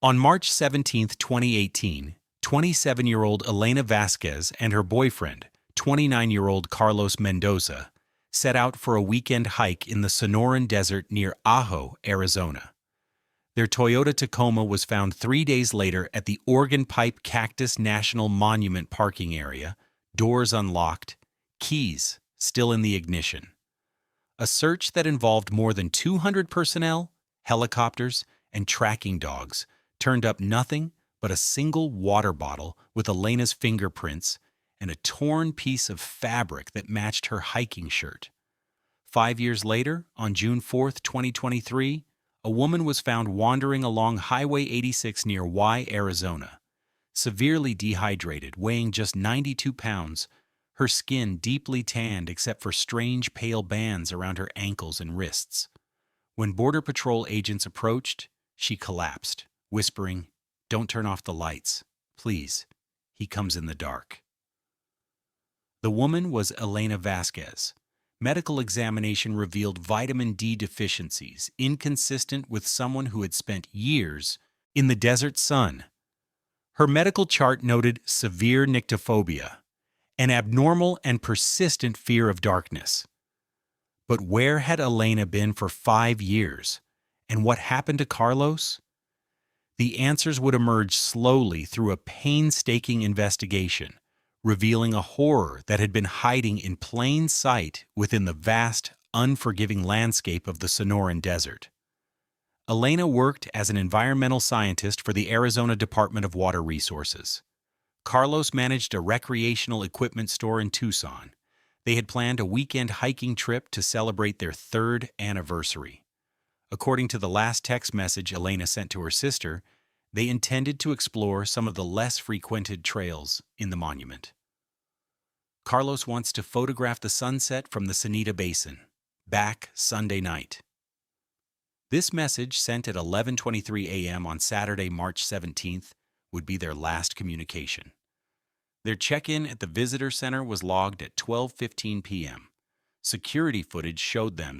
On March 17, 2018, 27-year-old Elena Vasquez and her boyfriend, 29-year-old Carlos Mendoza, set out for a weekend hike in the Sonoran Desert near Ajo, Arizona. Their Toyota Tacoma was found 3 days later at the Organ Pipe Cactus National Monument parking area, doors unlocked, keys still in the ignition. A search that involved more than 200 personnel, helicopters, and tracking dogs turned up nothing but a single water bottle with Elena's fingerprints and a torn piece of fabric that matched her hiking shirt. 5 years later, on June 4, 2023, a woman was found wandering along Highway 86 near Y, Arizona. Severely dehydrated, weighing just 92 pounds, her skin deeply tanned except for strange pale bands around her ankles and wrists. When Border Patrol agents approached, she collapsed, whispering, "Don't turn off the lights, please. He comes in the dark." The woman was Elena Vasquez. Medical examination revealed vitamin D deficiencies, inconsistent with someone who had spent years in the desert sun. Her medical chart noted severe nyctophobia, an abnormal and persistent fear of darkness. But where had Elena been for 5 years? And what happened to Carlos? The answers would emerge slowly through a painstaking investigation, revealing a horror that had been hiding in plain sight within the vast, unforgiving landscape of the Sonoran Desert. Elena worked as an environmental scientist for the Arizona Department of Water Resources. Carlos managed a recreational equipment store in Tucson. They had planned a weekend hiking trip to celebrate their 3rd anniversary. According to the last text message Elena sent to her sister, they intended to explore some of the less frequented trails in the monument. Carlos wants to photograph the sunset from the Sanita Basin. Back Sunday night. This message, sent at 11:23 a.m. on Saturday, March 17th, would be their last communication. Their check-in at the visitor center was logged at 12:15 p.m. Security footage showed them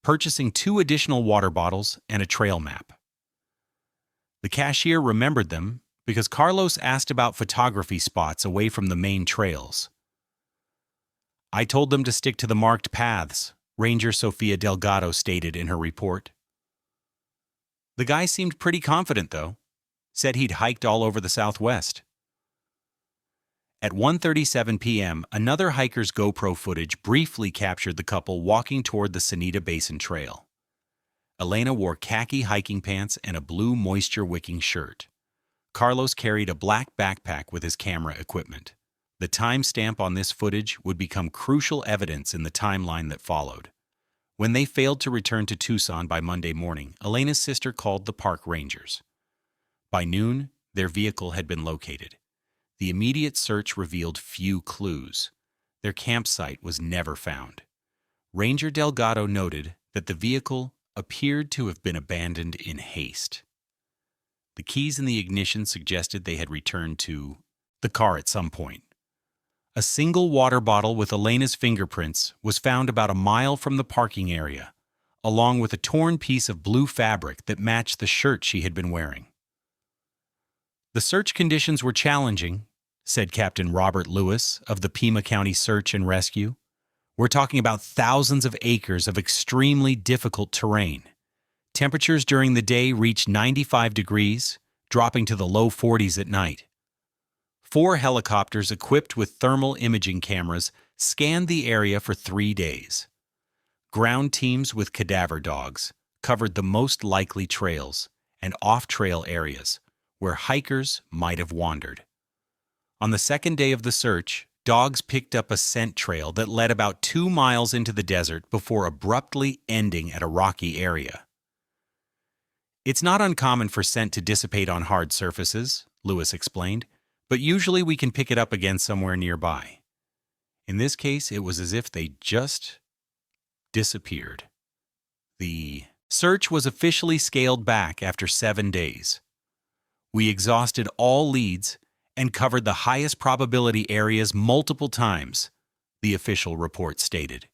purchasing 2 additional water bottles and a trail map. The cashier remembered them because Carlos asked about photography spots away from the main trails. "I told them to stick to the marked paths," Ranger Sofia Delgado stated in her report. The guy seemed pretty confident, though. Said he'd hiked all over the Southwest. At 1:37 p.m., another hiker's GoPro footage briefly captured the couple walking toward the Sanita Basin Trail. Elena wore khaki hiking pants and a blue moisture-wicking shirt. Carlos carried a black backpack with his camera equipment. The timestamp on this footage would become crucial evidence in the timeline that followed. When they failed to return to Tucson by Monday morning, Elena's sister called the park rangers. By noon, their vehicle had been located. The immediate search revealed few clues. Their campsite was never found. Ranger Delgado noted that the vehicle appeared to have been abandoned in haste. The keys in the ignition suggested they had returned to the car at some point. A single water bottle with Elena's fingerprints was found about a mile from the parking area, along with a torn piece of blue fabric that matched the shirt she had been wearing. The search conditions were challenging, said Captain Robert Lewis of the Pima County Search and Rescue. We're talking about thousands of acres of extremely difficult terrain. Temperatures during the day reached 95 degrees, dropping to the low 40s at night. 4 helicopters equipped with thermal imaging cameras scanned the area for 3 days. Ground teams with cadaver dogs covered the most likely trails and off-trail areas where hikers might have wandered. On the 2nd day of the search, dogs picked up a scent trail that led about 2 miles into the desert before abruptly ending at a rocky area. "It's not uncommon for scent to dissipate on hard surfaces," Lewis explained, "but usually we can pick it up again somewhere nearby." In this case, it was as if they just disappeared. The search was officially scaled back after 7 days. "We exhausted all leads and covered the highest probability areas multiple times," the official report stated.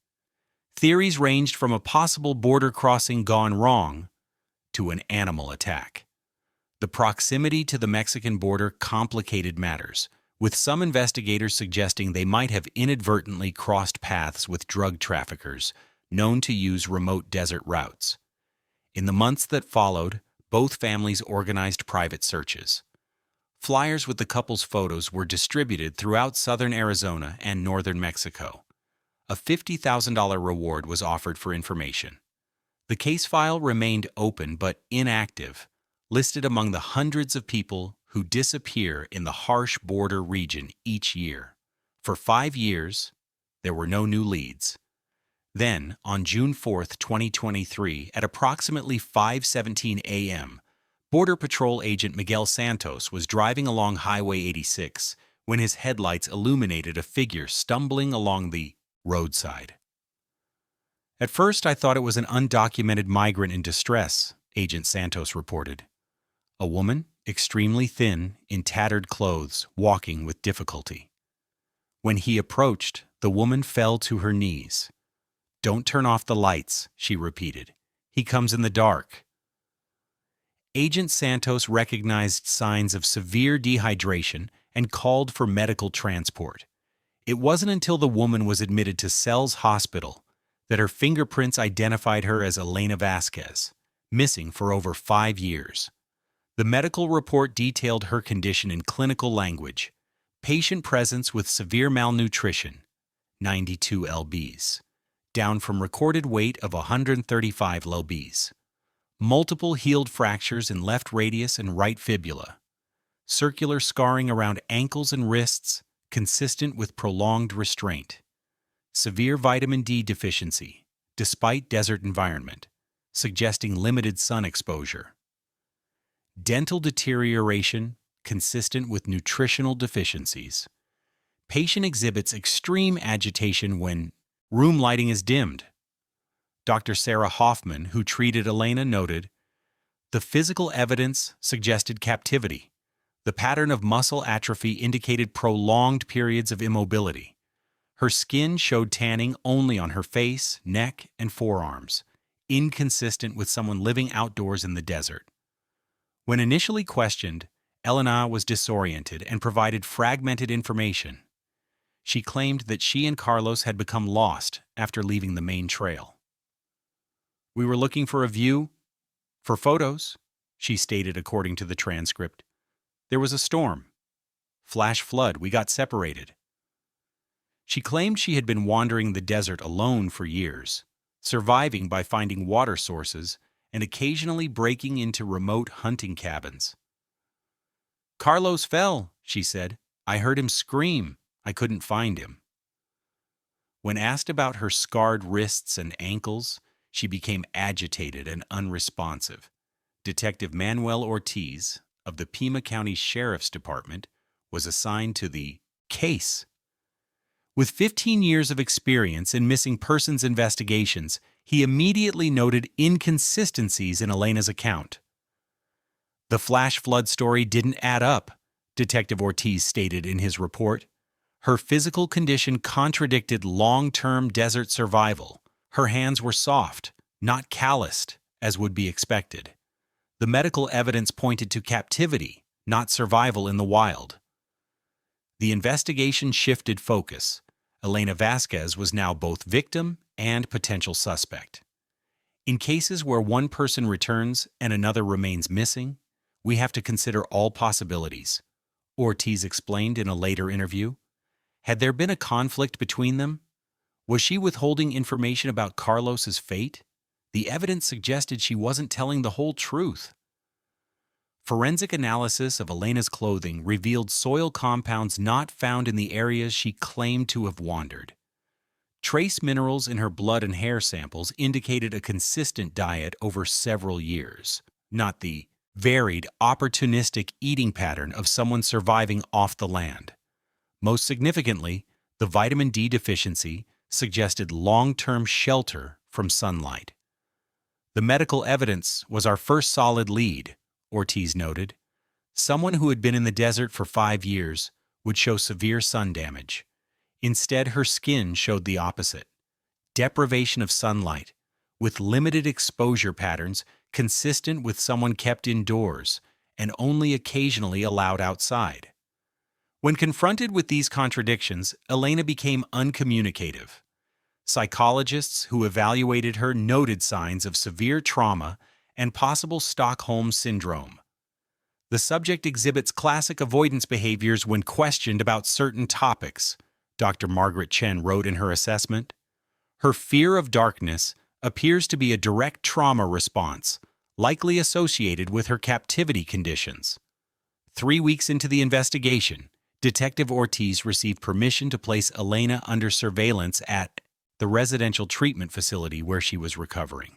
Theories ranged from a possible border crossing gone wrong to an animal attack. The proximity to the Mexican border complicated matters, with some investigators suggesting they might have inadvertently crossed paths with drug traffickers known to use remote desert routes. In the months that followed, both families organized private searches. Flyers with the couple's photos were distributed throughout southern Arizona and northern Mexico. A $50,000 reward was offered for information. The case file remained open but inactive, listed among the hundreds of people who disappear in the harsh border region each year. For 5 years, there were no new leads. Then, on June 4, 2023, at approximately 5:17 a.m., Border Patrol agent Miguel Santos was driving along Highway 86 when his headlights illuminated a figure stumbling along the roadside. "At first, I thought it was an undocumented migrant in distress," Agent Santos reported. "A woman, extremely thin, in tattered clothes, walking with difficulty. When he approached, the woman fell to her knees. 'Don't turn off the lights,' she repeated. 'He comes in the dark.'" Agent Santos recognized signs of severe dehydration and called for medical transport. It wasn't until the woman was admitted to Cells Hospital that her fingerprints identified her as Elena Vasquez, missing for over 5 years. The medical report detailed her condition in clinical language: patient presence with severe malnutrition, 92 lbs, down from recorded weight of 135 lbs. Multiple healed fractures in left radius and right fibula. Circular scarring around ankles and wrists, consistent with prolonged restraint. Severe vitamin D deficiency, despite desert environment, suggesting limited sun exposure. Dental deterioration, consistent with nutritional deficiencies. Patient exhibits extreme agitation when room lighting is dimmed. Dr. Sarah Hoffman, who treated Elena, noted, "The physical evidence suggested captivity. The pattern of muscle atrophy indicated prolonged periods of immobility. Her skin showed tanning only on her face, neck, and forearms, inconsistent with someone living outdoors in the desert." When initially questioned, Elena was disoriented and provided fragmented information. She claimed that she and Carlos had become lost after leaving the main trail. "We were looking for a view, for photos," she stated according to the transcript. "There was a storm. Flash flood, we got separated." She claimed she had been wandering the desert alone for years, surviving by finding water sources and occasionally breaking into remote hunting cabins. "Carlos fell," she said. "I heard him scream. I couldn't find him." When asked about her scarred wrists and ankles, she became agitated and unresponsive. Detective Manuel Ortiz of the Pima County Sheriff's Department was assigned to the case. With 15 years of experience in missing persons investigations, he immediately noted inconsistencies in Elena's account. "The flash flood story didn't add up," Detective Ortiz stated in his report. "Her physical condition contradicted long-term desert survival. Her hands were soft, not calloused, as would be expected. The medical evidence pointed to captivity, not survival in the wild." The investigation shifted focus. Elena Vasquez was now both victim and potential suspect. In cases where one person returns and another remains missing, we have to consider all possibilities, Ortiz explained in a later interview. Had there been a conflict between them? Was she withholding information about Carlos's fate? The evidence suggested she wasn't telling the whole truth. Forensic analysis of Elena's clothing revealed soil compounds not found in the areas she claimed to have wandered. Trace minerals in her blood and hair samples indicated a consistent diet over several years, not the varied, opportunistic eating pattern of someone surviving off the land. Most significantly, the vitamin D deficiency suggested long-term shelter from sunlight. "The medical evidence was our first solid lead," Ortiz noted. "Someone who had been in the desert for 5 years would show severe sun damage. Instead, her skin showed the opposite: deprivation of sunlight, with limited exposure patterns consistent with someone kept indoors and only occasionally allowed outside. When confronted with these contradictions, Elena became uncommunicative. Psychologists who evaluated her noted signs of severe trauma and possible Stockholm syndrome. The subject exhibits classic avoidance behaviors when questioned about certain topics, Dr. Margaret Chen wrote in her assessment. Her fear of darkness appears to be a direct trauma response, likely associated with her captivity conditions. 3 weeks into the investigation, Detective Ortiz received permission to place Elena under surveillance at the residential treatment facility where she was recovering.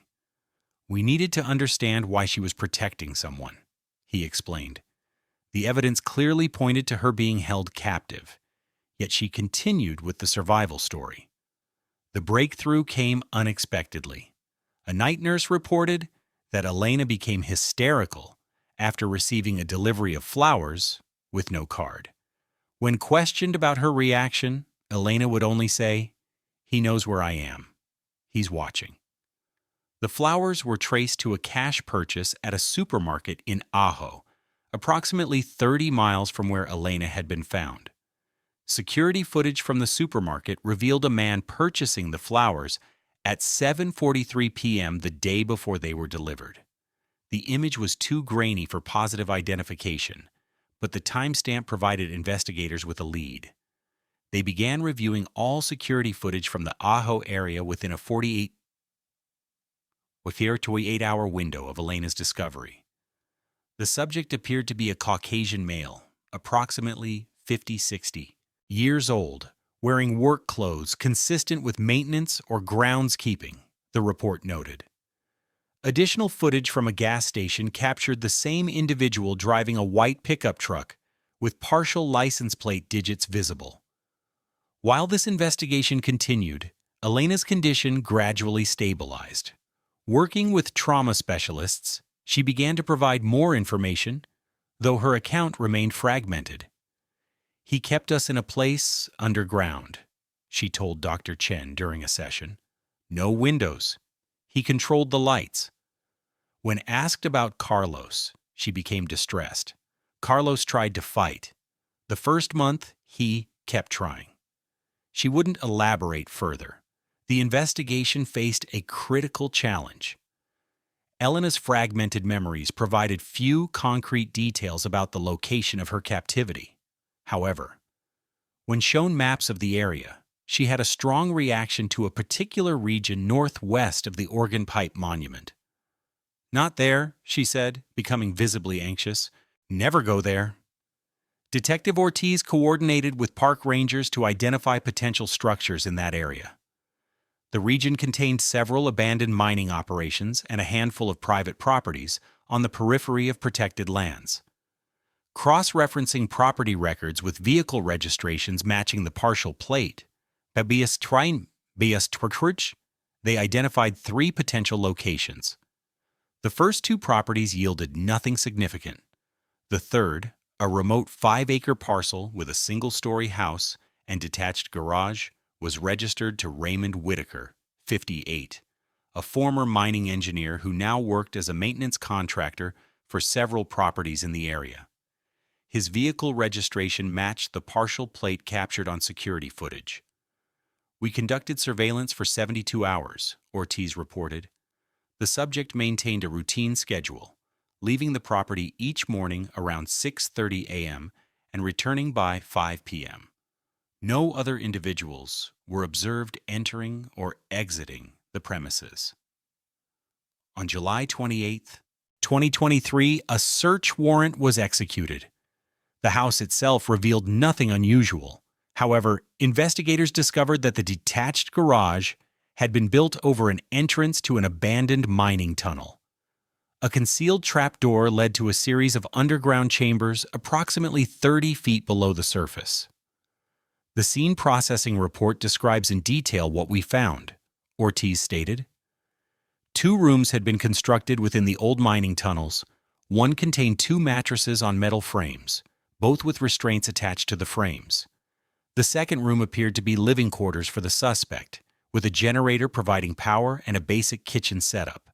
"We needed to understand why she was protecting someone," he explained. The evidence clearly pointed to her being held captive, yet she continued with the survival story. The breakthrough came unexpectedly. A night nurse reported that Elena became hysterical after receiving a delivery of flowers with no card. When questioned about her reaction, Elena would only say, "He knows where I am. He's watching." The flowers were traced to a cash purchase at a supermarket in Ajo, approximately 30 miles from where Elena had been found. Security footage from the supermarket revealed a man purchasing the flowers at 7:43 p.m. the day before they were delivered. The image was too grainy for positive identification, but the timestamp provided investigators with a lead. They began reviewing all security footage from the Ajo area within a 48-hour window of Elena's discovery. The subject appeared to be a Caucasian male, approximately 50-60 years old, wearing work clothes consistent with maintenance or groundskeeping, the report noted. Additional footage from a gas station captured the same individual driving a white pickup truck with partial license plate digits visible. While this investigation continued, Elena's condition gradually stabilized. Working with trauma specialists, she began to provide more information, though her account remained fragmented. "He kept us in a place underground," she told Dr. Chen during a session. "No windows. He controlled the lights." When asked about Carlos, she became distressed. Carlos tried to fight. The first month, he kept trying. She wouldn't elaborate further. The investigation faced a critical challenge. Elena's fragmented memories provided few concrete details about the location of her captivity. However, when shown maps of the area, she had a strong reaction to a particular region northwest of the Organ Pipe Monument. "Not there," she said, becoming visibly anxious. "Never go there." Detective Ortiz coordinated with park rangers to identify potential structures in that area. The region contained several abandoned mining operations and a handful of private properties on the periphery of protected lands. Cross-referencing property records with vehicle registrations matching the partial plate, they identified 3 potential locations. The first 2 properties yielded nothing significant. The third, a remote 5-acre parcel with a single-story house and detached garage, was registered to Raymond Whitaker, 58, a former mining engineer who now worked as a maintenance contractor for several properties in the area. His vehicle registration matched the partial plate captured on security footage. "We conducted surveillance for 72 hours, Ortiz reported. The subject maintained a routine schedule, leaving the property each morning around 6:30 a.m. and returning by 5 p.m. No other individuals were observed entering or exiting the premises." On July 28, 2023, a search warrant was executed. The house itself revealed nothing unusual. However, investigators discovered that the detached garage had been built over an entrance to an abandoned mining tunnel. A concealed trapdoor led to a series of underground chambers approximately 30 feet below the surface. "The scene processing report describes in detail what we found," Ortiz stated. 2 rooms had been constructed within the old mining tunnels. One contained 2 mattresses on metal frames, both with restraints attached to the frames. The second room appeared to be living quarters for the suspect, with a generator providing power and a basic kitchen setup.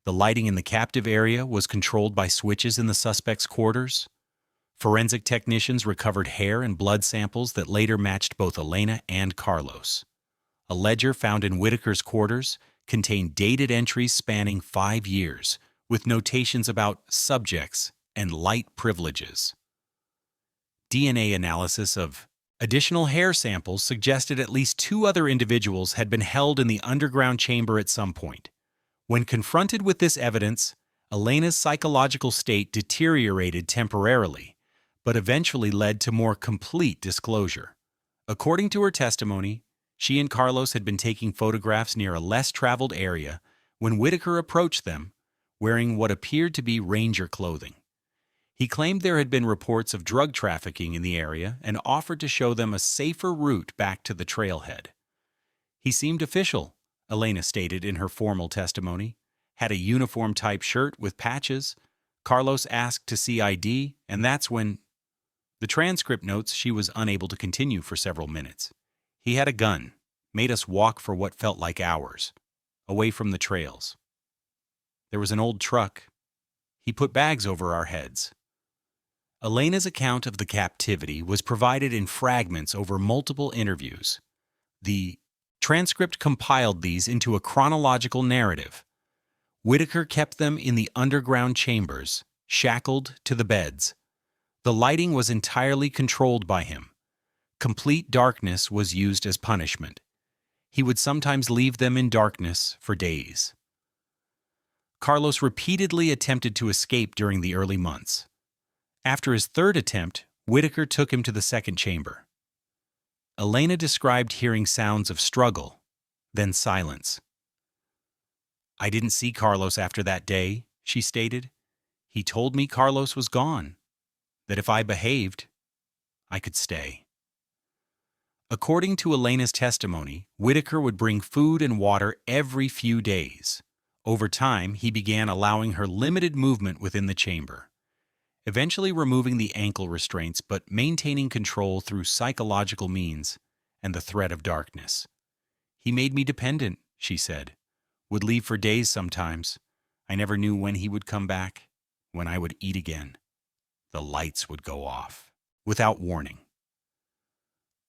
The lighting in the captive area was controlled by switches in the suspect's quarters. Forensic technicians recovered hair and blood samples that later matched both Elena and Carlos. A ledger found in Whitaker's quarters contained dated entries spanning 5 years, with notations about subjects and light privileges. DNA analysis of additional hair samples suggested at least 2 other individuals had been held in the underground chamber at some point. When confronted with this evidence, Elena's psychological state deteriorated temporarily, but eventually led to more complete disclosure. According to her testimony, she and Carlos had been taking photographs near a less traveled area when Whitaker approached them, wearing what appeared to be ranger clothing. He claimed there had been reports of drug trafficking in the area and offered to show them a safer route back to the trailhead. He seemed official, Elena stated in her formal testimony, had a uniform-type shirt with patches. Carlos asked to see ID, and that's when... The transcript notes she was unable to continue for several minutes. He had a gun, made us walk for what felt like hours, away from the trails. There was an old truck. He put bags over our heads. Elena's account of the captivity was provided in fragments over multiple interviews. The transcript compiled these into a chronological narrative. Whitaker kept them in the underground chambers, shackled to the beds. The lighting was entirely controlled by him. Complete darkness was used as punishment. He would sometimes leave them in darkness for days. Carlos repeatedly attempted to escape during the early months. After his third attempt, Whitaker took him to the second chamber. Elena described hearing sounds of struggle, then silence. "I didn't see Carlos after that day," she stated. "He told me Carlos was gone, that if I behaved, I could stay." According to Elena's testimony, Whitaker would bring food and water every few days. Over time, he began allowing her limited movement within the chamber, eventually removing the ankle restraints but maintaining control through psychological means and the threat of darkness. "He made me dependent," she said. "Would leave for days sometimes. I never knew when he would come back, when I would eat again. The lights would go off, without warning."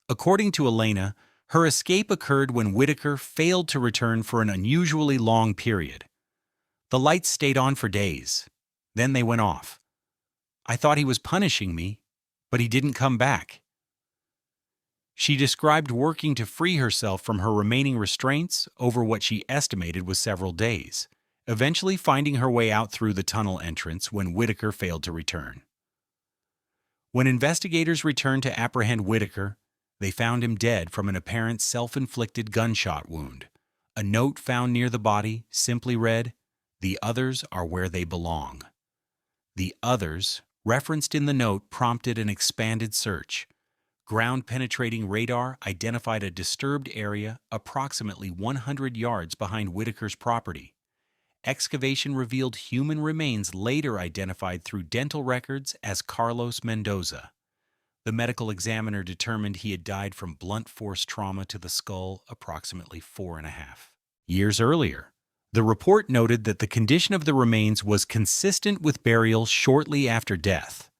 According to Elena, her escape occurred when Whitaker failed to return for an unusually long period. "The lights stayed on for days. Then they went off. I thought he was punishing me, but he didn't come back." She described working to free herself from her remaining restraints over what she estimated was several days, eventually finding her way out through the tunnel entrance when Whitaker failed to return. When investigators returned to apprehend Whitaker, they found him dead from an apparent self-inflicted gunshot wound. A note found near the body simply read, "The others are where they belong." The others, referenced in the note, prompted an expanded search. Ground-penetrating radar identified a disturbed area approximately 100 yards behind Whitaker's property. Excavation revealed human remains later identified through dental records as Carlos Mendoza. The medical examiner determined he had died from blunt force trauma to the skull approximately 4.5 years earlier. The report noted that the condition of the remains was consistent with burial shortly after death.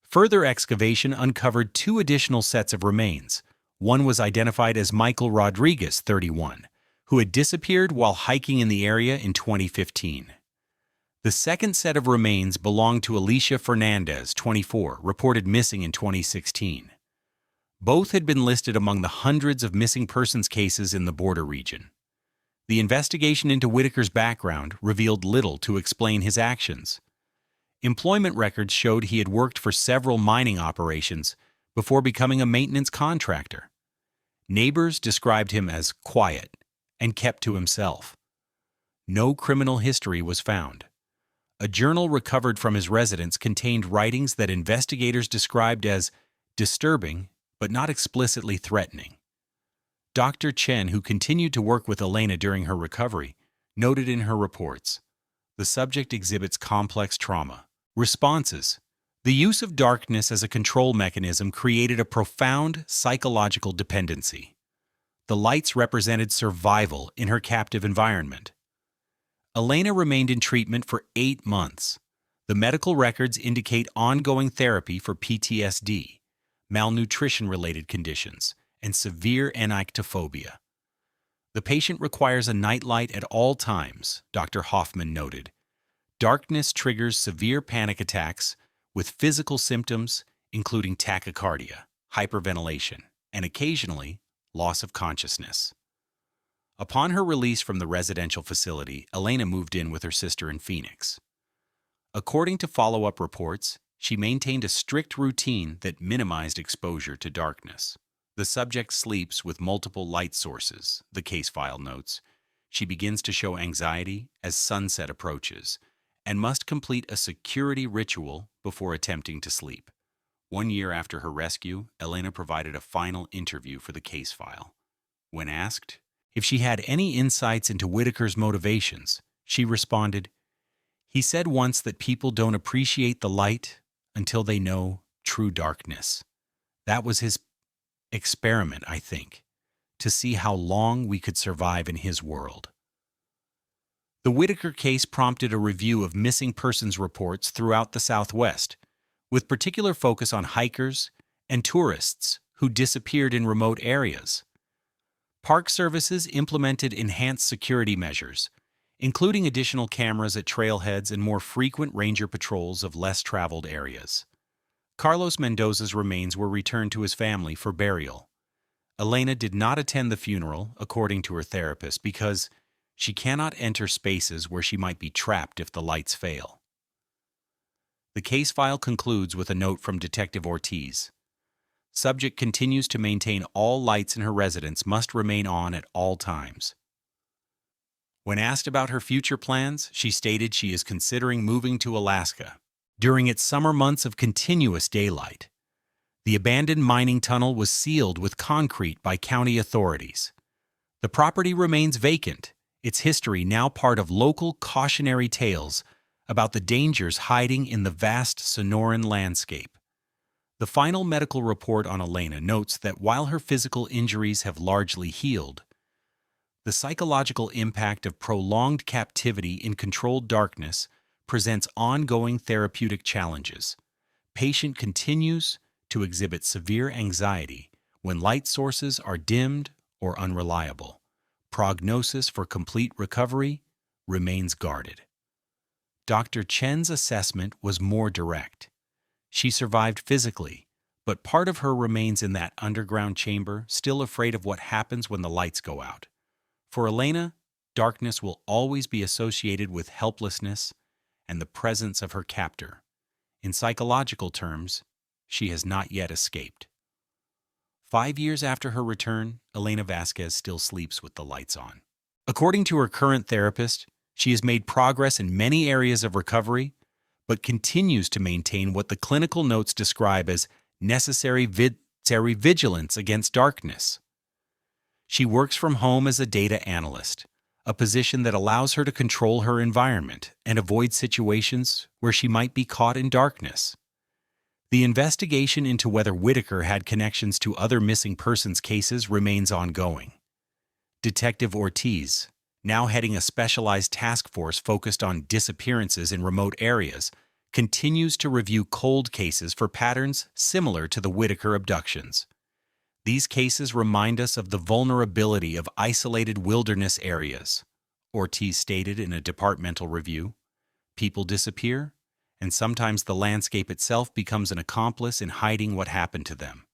Further excavation uncovered 2 additional sets of remains. One was identified as Michael Rodriguez, 31, who had disappeared while hiking in the area in 2015. The second set of remains belonged to Alicia Fernandez, 24, reported missing in 2016. Both had been listed among the hundreds of missing persons cases in the border region. The investigation into Whitaker's background revealed little to explain his actions. Employment records showed he had worked for several mining operations before becoming a maintenance contractor. Neighbors described him as quiet and kept to himself. No criminal history was found. A journal recovered from his residence contained writings that investigators described as disturbing but not explicitly threatening. Dr. Chen, who continued to work with Elena during her recovery, noted in her reports, "The subject exhibits complex trauma responses. The use of darkness as a control mechanism created a profound psychological dependency. The lights represented survival in her captive environment." Elena remained in treatment for 8 months. The medical records indicate ongoing therapy for PTSD, malnutrition-related conditions, and severe onychophobia. The patient requires a nightlight at all times, Dr. Hoffman noted. Darkness triggers severe panic attacks with physical symptoms including tachycardia, hyperventilation, and occasionally loss of consciousness. Upon her release from the residential facility, Elena moved in with her sister in Phoenix. According to follow-up reports, she maintained a strict routine that minimized exposure to darkness. The subject sleeps with multiple light sources, the case file notes. She begins to show anxiety as sunset approaches and must complete a security ritual before attempting to sleep. 1 year after her rescue, Elena provided a final interview for the case file. When asked if she had any insights into Whitaker's motivations, she responded, "He said once that people don't appreciate the light until they know true darkness. That was his experiment, I think, to see how long we could survive in his world." The Whitaker case prompted a review of missing persons reports throughout the Southwest, with particular focus on hikers and tourists who disappeared in remote areas. Park services implemented enhanced security measures, including additional cameras at trailheads and more frequent ranger patrols of less traveled areas. Carlos Mendoza's remains were returned to his family for burial. Elena did not attend the funeral, according to her therapist, because she cannot enter spaces where she might be trapped if the lights fail. The case file concludes with a note from Detective Ortiz. Subject continues to maintain all lights in her residence must remain on at all times. When asked about her future plans, she stated she is considering moving to Alaska. During its summer months of continuous daylight, the abandoned mining tunnel was sealed with concrete by county authorities. The property remains vacant, its history now part of local cautionary tales about the dangers hiding in the vast Sonoran landscape. The final medical report on Elena notes that while her physical injuries have largely healed, the psychological impact of prolonged captivity in controlled darkness presents ongoing therapeutic challenges. Patient continues to exhibit severe anxiety when light sources are dimmed or unreliable. Prognosis for complete recovery remains guarded. Dr. Chen's assessment was more direct. She survived physically, but part of her remains in that underground chamber, still afraid of what happens when the lights go out. For Elena, darkness will always be associated with helplessness and the presence of her captor. In psychological terms, she has not yet escaped. 5 years after her return, Elena Vasquez still sleeps with the lights on. According to her current therapist, she has made progress in many areas of recovery, but continues to maintain what the clinical notes describe as necessary vigilance against darkness. She works from home as a data analyst, a position that allows her to control her environment and avoid situations where she might be caught in darkness. The investigation into whether Whitaker had connections to other missing persons cases remains ongoing. Detective Ortiz, now heading a specialized task force focused on disappearances in remote areas, continues to review cold cases for patterns similar to the Whitaker abductions. These cases remind us of the vulnerability of isolated wilderness areas, Ortiz stated in a departmental review. People disappear, and sometimes the landscape itself becomes an accomplice in hiding what happened to them.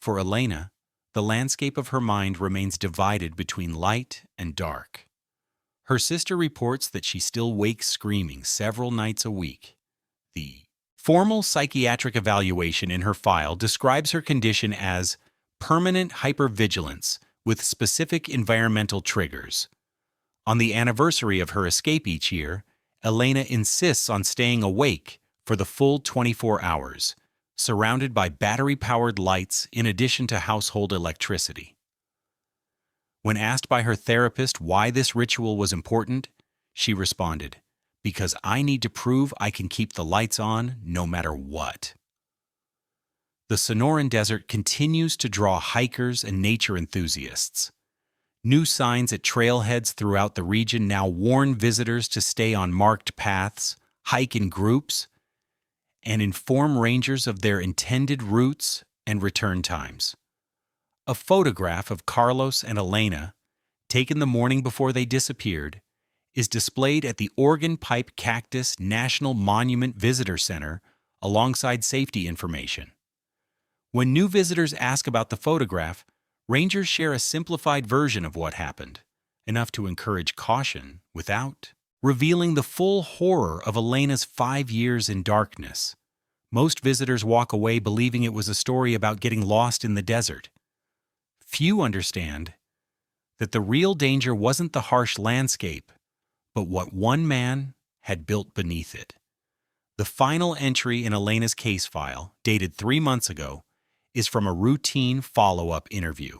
For Elena, the landscape of her mind remains divided between light and dark. Her sister reports that she still wakes screaming several nights a week. The formal psychiatric evaluation in her file describes her condition as permanent hypervigilance with specific environmental triggers. On the anniversary of her escape each year, Elena insists on staying awake for the full 24 hours, surrounded by battery-powered lights in addition to household electricity. When asked by her therapist why this ritual was important, she responded, "Because I need to prove I can keep the lights on no matter what." The Sonoran Desert continues to draw hikers and nature enthusiasts. New signs at trailheads throughout the region now warn visitors to stay on marked paths, hike in groups, and inform rangers of their intended routes and return times. A photograph of Carlos and Elena, taken the morning before they disappeared, is displayed at the Organ Pipe Cactus National Monument Visitor Center alongside safety information. When new visitors ask about the photograph, rangers share a simplified version of what happened, enough to encourage caution without revealing the full horror of Elena's 5 years in darkness. Most visitors walk away believing it was a story about getting lost in the desert. Few understand that the real danger wasn't the harsh landscape, but what one man had built beneath it. The final entry in Elena's case file, dated 3 months ago, is from a routine follow-up interview.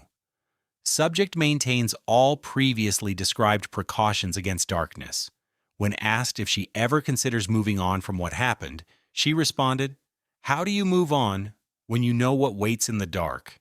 Subject maintains all previously described precautions against darkness. When asked if she ever considers moving on from what happened, she responded, "How do you move on when you know what waits in the dark?"